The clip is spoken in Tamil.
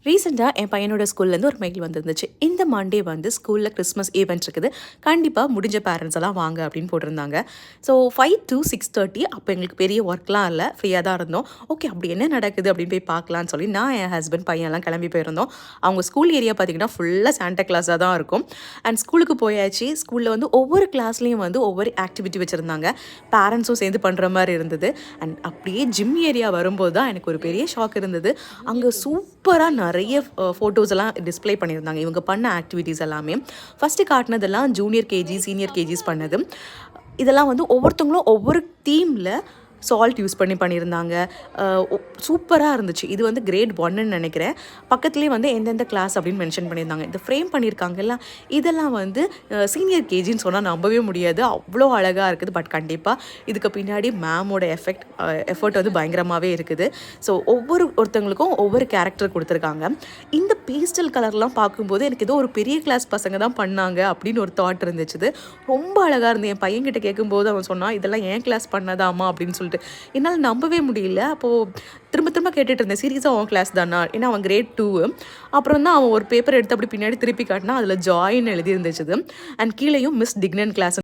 ரீசெண்டாக என் பையனோட ஸ்கூல்லேருந்து ஒரு மெயில் வந்துருந்துச்சு. இந்த மண்டே வந்து ஸ்கூலில் கிறிஸ்மஸ் ஈவெண்ட் இருக்குது. கண்டிப்பாக முடிஞ்ச பேரண்ட்ஸ் எல்லாம் வாங்க அப்படின்னு போட்டிருந்தாங்க. ஸோ 5 to 6:30 அப்போ எங்களுக்கு பெரிய ஒர்க்லாம் இல்லை, ஃப்ரீயாக தான் இருந்தோம். ஓகே, அப்படி என்ன நடக்குது அப்படின்னு போய் பார்க்கலான்னு சொல்லி நான் என் ஹஸ்பண்ட் பையன்லாம் கிளம்பி போயிருந்தோம். அவங்க ஸ்கூல் ஏரியா பார்த்திங்கன்னா ஃபுல்லாக சாண்டா கிளாஸாக தான் இருக்கும். அண்ட் ஸ்கூலுக்கு போயாச்சு. ஸ்கூலில் வந்து ஒவ்வொரு கிளாஸ்லேயும் வந்து ஒவ்வொரு ஆக்டிவிட்டி வச்சுருந்தாங்க. பேரண்ட்ஸும் சேர்ந்து பண்ணுற மாதிரி இருந்தது. அண்ட் அப்படியே ஜிம் ஏரியா வரும்போது தான் எனக்கு ஒரு பெரிய ஷாக் இருந்தது. அங்கே சூப்பராக நிறைய ஃபோட்டோஸ் எல்லாம் டிஸ்ப்ளே பண்ணியிருந்தாங்க. இவங்க பண்ண ஆக்டிவிட்டீஸ் எல்லாமே ஃபஸ்ட்டு காட்டினதெல்லாம் ஜூனியர் கேஜி, சீனியர் கேஜிஸ் பண்ணது. இதெல்லாம் வந்து ஒவ்வொருத்தவங்களும் ஒவ்வொரு தீமில் சால்ட் யூஸ் பண்ணியிருந்தாங்க. சூப்பராக இருந்துச்சு. இது வந்து கிரேட் 1ன்னு நினைக்கிறேன். பக்கத்துலேயே வந்து எந்தெந்த கிளாஸ் அப்படின்னு மென்ஷன் பண்ணியிருந்தாங்க. இந்த ஃப்ரேம் பண்ணியிருக்காங்கல்ல, இதெல்லாம் வந்து சீனியர் கேஜின்னு சொன்னால் நம்பவே முடியாது, அவ்வளோ அழகாக இருக்குது. பட் கண்டிப்பாக இதுக்கு பின்னாடி மேமோட எஃபர்ட் வந்து பயங்கரமாகவே இருக்குது. ஸோ ஒருத்தவங்களுக்கும் ஒவ்வொரு கேரக்டர் கொடுத்துருக்காங்க. இந்த பேஸ்டல் கலர்லாம் பார்க்கும்போது எனக்கு ஏதோ ஒரு பெரிய கிளாஸ் பசங்க தான் பண்ணாங்க அப்படின்னு ஒரு தாட் இருந்துச்சு. ரொம்ப அழகாக இருந்து என் பையன்கிட்ட கேட்கும்போது அவன் சொன்னான், இதெல்லாம் ஏன் கிளாஸ் பண்ணதாமா அப்படின்னு சொல்லிட்டு. என்னால் நம்பவே முடியல. அப்போது திரும்ப திரும்ப கேட்டுட்டு இருந்தேன், சீரியஸாக அவன் கிளாஸ் தானா? ஏன்னா அவன் கிரேட் 2. அப்புறம் தான் அவன் ஒரு பேப்பர் எடுத்து அப்படி பின்னாடி திருப்பி காட்டினா அதில் ஜாயின்னு எழுதி இருந்துச்சு. அண்ட் கீழேயும் மிஸ் டிக்னன் கிளாஸ்